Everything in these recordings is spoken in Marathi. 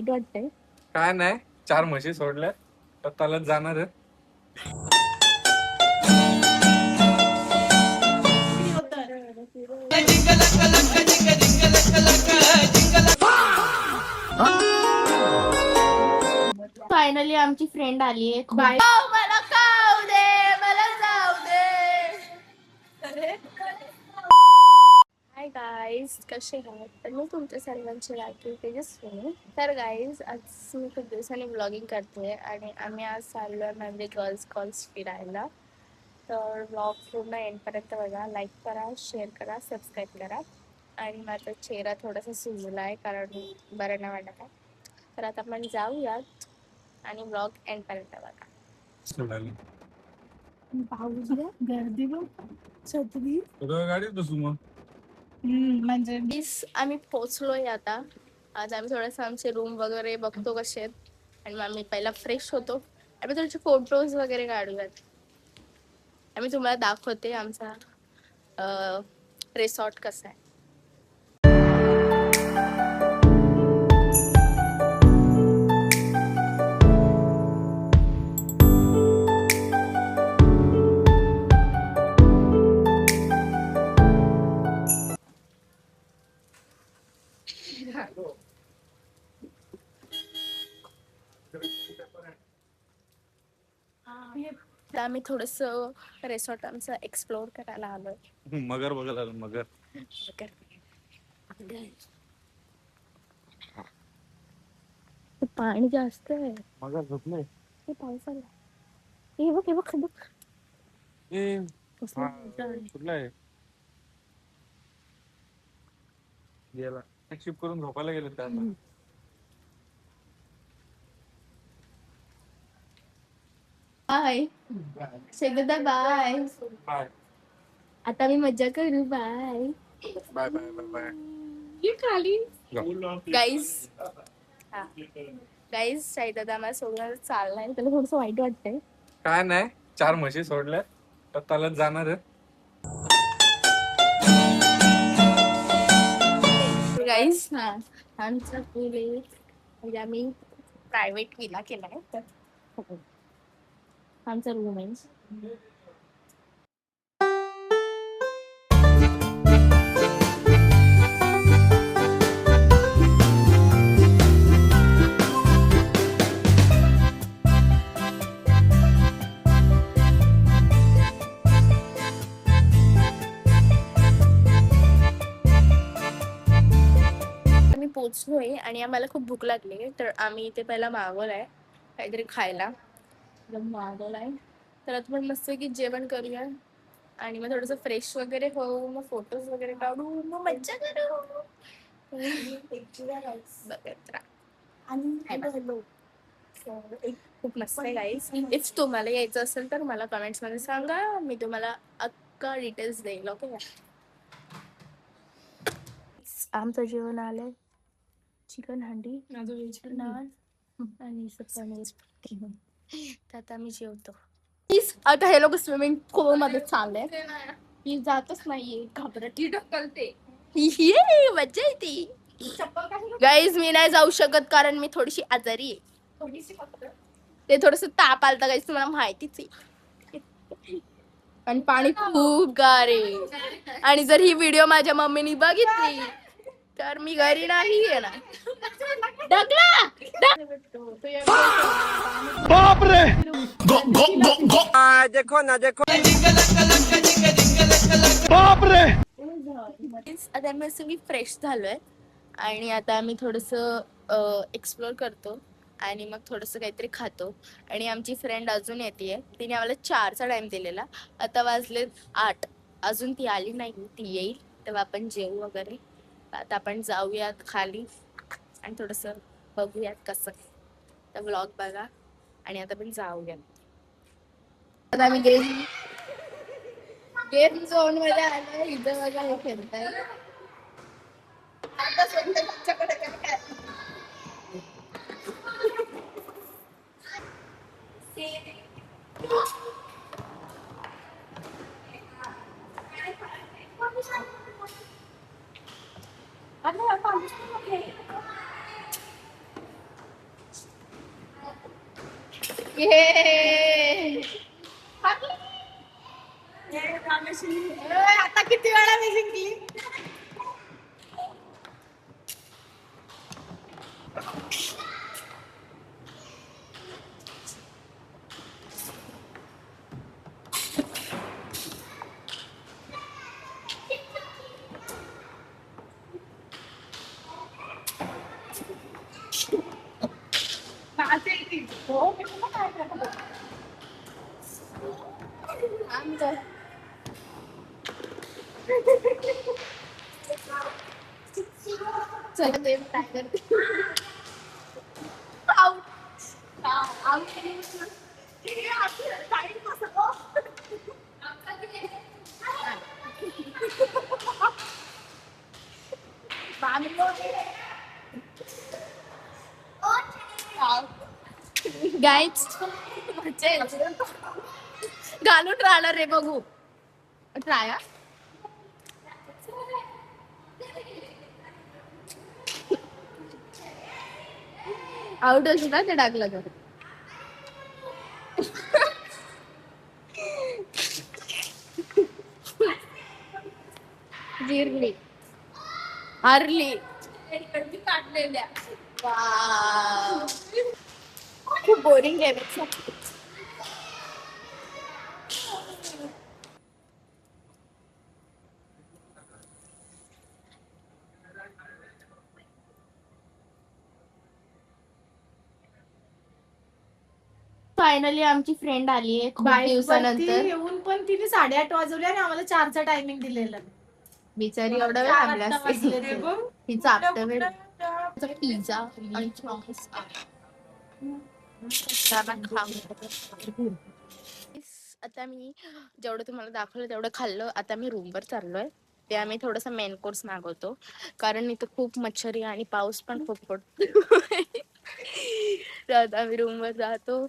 वाटतंय काय नाही, 4 म्हशी सोडल्या, पत्तालाच जाणार आहे. फायनली आमची फ्रेंड आली आहे. मला खाऊ दे, मला जाऊ दे. हाय गाईज, कसे आहात? तर मी तुमच्या सर्वांची लाडकी तेजस्विनी. तर गाईज, आज मी खूप दिवसांनी ब्लॉगिंग करते आणि आम्ही आज चाललो आहे म्हणजे गर्ल्स कॉल्स फिरायला. तर ब्लॉग पूर्ण एंडपर्यंत बघा, लाईक करा, शेअर करा, सबस्क्राईब करा. आणि माझा चेहरा थोडासा सुजला आहे कारण बरं नाही वाटत आहे. तर आता आपण जाऊयात आणि ब्लॉग एंडपर्यंत बघा. सोडायला पाऊस गर्दी बघ, छत्री गाडीत बसू मग. म्हणजे आम्ही पोहोचलोय आता. आज आम्ही थोडंसं आमचे रूम वगैरे बघतो कसे आहेत आणि मग आम्ही पहिला फ्रेश होतो आणि थोडेसे फोटोज वगैरे काढूयात. आम्ही तुम्हाला दाखवते आमचा रिसॉर्ट कसा आहे. आता आम्ही थोडस रिसॉर्ट आमचं एक्सप्लोर करायला आलोय. मगर बघायला आलो, मगर. पाणी जास्त आहे. मगर झोपले. हे पावसाला हे बघ, हे बघ, हे बघ. कुठला आहे? गेला. शिफ्ट करून झोपायला गेले त्याला. Bye शेगदा, bye. बाय आता मी मज्जा करू. Bye bye bye bye bye. ये खाली. गाईज गाईज शाहिदा आम्हाला सोडून चाललाय. त्याला थोडस वाईट वाटतंय. काय नाही, 4 म्हशी सोडल्या, पत्तालाच जाणार आहे. गाईज आमचा पूल आहे म्हणजे आम्ही प्रायव्हेट विला केलाय. तर आमचा रूम आहे. पोचलोय आणि आम्हाला खूप भूक लागली तर आम्ही इथे पहिला मागवलाय काहीतरी खायला. मागवलाय तर आता पण मस्त की जेवण करूया आणि मग थोडस फ्रेश वगैरे होऊ, मग फोटोज वगैरे काढू, मग मज्जा करू. खूप मस्त आहे गाईज. इफ तुम्हाला यायचं असेल तर मला कमेंट्स मध्ये सांगा, मी तुम्हाला अख्खा डिटेल्स देईल. ओके. आमचं जेवण आलंय. चिकन हांडी, नान आणि पनीर. आता आम्ही जेवतो. आता हे लोक स्विमिंग पूल मध्ये चालले. ही जातच नाहीये, घाबरत ढकलते. मज्जा येते. गाईज मी नाही जाऊ शकत कारण मी थोडीशी आजारी आहे. ते थोडस ताप आलता गाईज, तुम्हाला माहितीच आहे. आणि पाणी खूप गार आहे. आणि जर ही व्हिडिओ माझ्या मम्मीने बघितली तर मी घरी नाही येणार. बाप रे! देखो ना देखो, बाप रे! आता आम्ही फ्रेश झालोय आणि आता आम्ही थोडस एक्सप्लोर करतो आणि मग थोडस काहीतरी खातो. आणि आमची फ्रेंड अजून येते. तिने आम्हाला 4चा टाइम दिलेला, आता वाजले 8. अजून ती आली नाही. ती येईल तेव्हा आपण जेवू वगैरे. आता आपण जाऊयात खाली आणि थोडस बघूयात कसं. तर व्लॉग बघा आणि आता आपण जाऊयात. आता आम्ही गेम झोन मध्ये आलोय. इथं बघा हे खेळताय. आता सध्या तुमच्याकडे काय आता किती वेळा मी जिंकली. चला ते ट्राय करते. गाईच घालून राहणार रे बघू ट्राय. आउट होईल ना ते टाकलं तर. जिरली हारली काढलेल्या. खूप बोरिंग आहे. फायनली आमची फ्रेंड आली आहे खूप दिवसानंतर. येऊन पण तिने 8:30 वाजवले आणि आम्हाला 4चा टायमिंग दिलेला. बिचारी एवढा वेळ थांबला असते. तिचा आफ्टर वेळ पिझ्झा आणि चॉकलेट. आता मी जेवढं तुम्हाला दाखवलं तेवढं खाल्लं. आता मी रूमवर चाललोय. ते आम्ही थोडासा मेन कोर्स मागवतो कारण इथं खूप मच्छरी आणि पाऊस पण खूप पडतो. तर आता आम्ही रूमवर जातो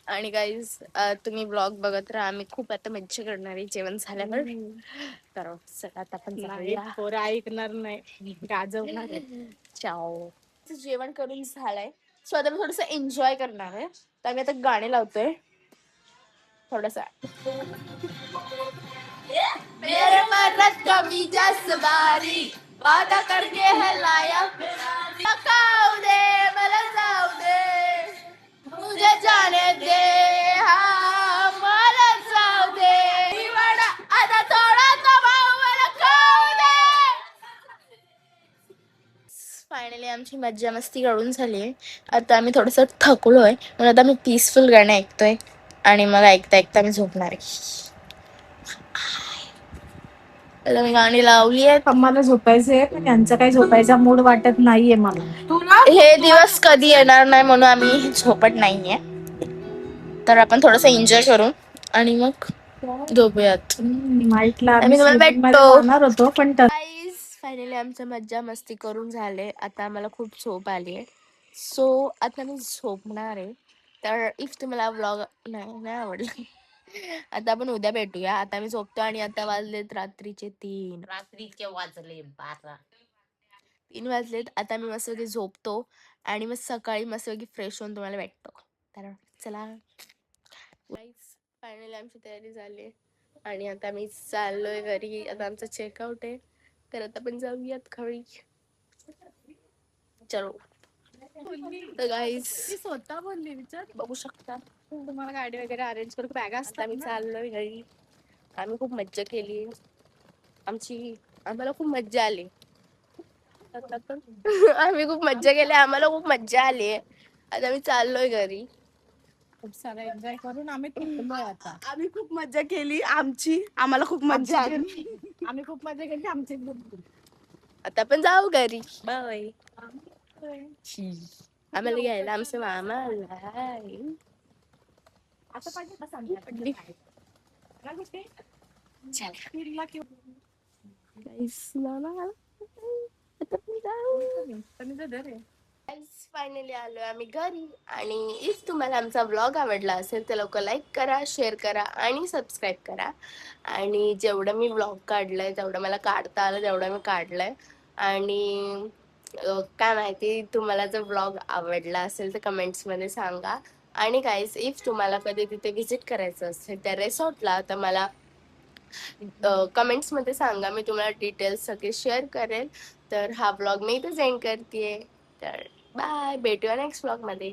आणि गाईज तुम्ही ब्लॉग बघत राहा. आम्ही खूप आता मज्जा करणार आहे जेवण झाल्यावर. तर चला आता आपण जाऊया. पोरं ऐकणार नाही, गाजवणार. चाओ. जेवण करून झालंय सो आता मी थोडस एन्जॉय करणार आहे. तर आम्ही आता गाणे लावतोय थोडासा. मेरे मर्रत कभी जास्त बारी वादा करके है लाया खाऊ दे मला जाऊ दे मुझे जाने दे हा मला जाऊ दे निवाडा आता थोडा दबाव मला खाऊ दे. फायनली आमची मज्जा मस्ती काढून झाली आहे. आता आम्ही थोडस थकलोय म्हणून आता मी पीसफुल गाणे ऐकतोय आणि मग ऐकता ऐकता मी झोपणार आहे. आता मी गाणी लावली आहेत. आम्हाला झोपायचंय पण यांचा काही झोपायचा मूड वाटत नाहीये मला. हे दिवस कधी येणार नाही म्हणून आम्ही झोपत नाहीये. तर आपण थोडस एन्जॉय करू आणि मग झोपूयात. नाईटला आम्ही तुम्हाला swimming मध्ये भेटतो. जाणार होतो पण फायनली आमचं मज्जा मस्ती करून झाले. आता आम्हाला खूप झोप आली आहे सो आता मी झोपणार आहे. तर इफ तुम्हाला व्लॉग नाही आवडला आता आपण उद्या भेटूया. आता मी झोपतो आणि आता वाजलेत रात्रीचे 3. रात्रीचे वाजले 12. 3 वाजलेत. आता मी मस्तपैकी झोपतो आणि मग सकाळी मस्तपैकी फ्रेश होऊन तुम्हाला भेटतो. तर चला फायनली आमची तयारी झाली आणि आता मी चाललोय घरी. आता आमचं चेकआउट आहे तर आता आपण जाऊयात घरी. चलो तर गाईज स्वतः बोलली विचार. बघू शकता तुम्हाला गाडी वगैरे अरेंज करून बॅगा आता मी चाललोय घरी. आम्ही खूप मज्जा केली. आम्हाला खूप मज्जा आली. आम्ही खूप मज्जा केली. आम्हाला खूप मज्जा आली. आता मी चाललोय घरी. खूप सारा एन्जॉय करून आम्ही थकलोय आता. आम्ही खूप मजा केली. आम्हाला खूप मजा आली. आम्ही खूप मजा केली आमची. आता आपण जाऊ घरी. बाय. आम्हाला घ्यायला आमचे मामा आलाय. आता पाहिजे का सांगितलं? फायनली आलोय आम्ही घरी आणि इफ तुम्हाला आमचा व्लॉग आवडला असेल तर लवकर लाईक करा, शेअर करा आणि सबस्क्राईब करा. आणि जेवढं मी व्लॉग काढलंय जेवढं मला काढता आलं तेवढं मी काढलंय. आणि काय माहिती तुम्हाला जर व्लॉग आवडला असेल तर कमेंट्समध्ये सांगा. आणि गाईज इफ तुम्हाला कधी तिथे व्हिजिट करायचं असेल त्या रिसॉर्टला तर मला कमेंट्समध्ये सांगा, मी तुम्हाला डिटेल्स सगळे शेअर करेल. तर हा ब्लॉग मी इथेच एंड करते. तर बाय, भेटूया नेक्स्ट ब्लॉगमध्ये.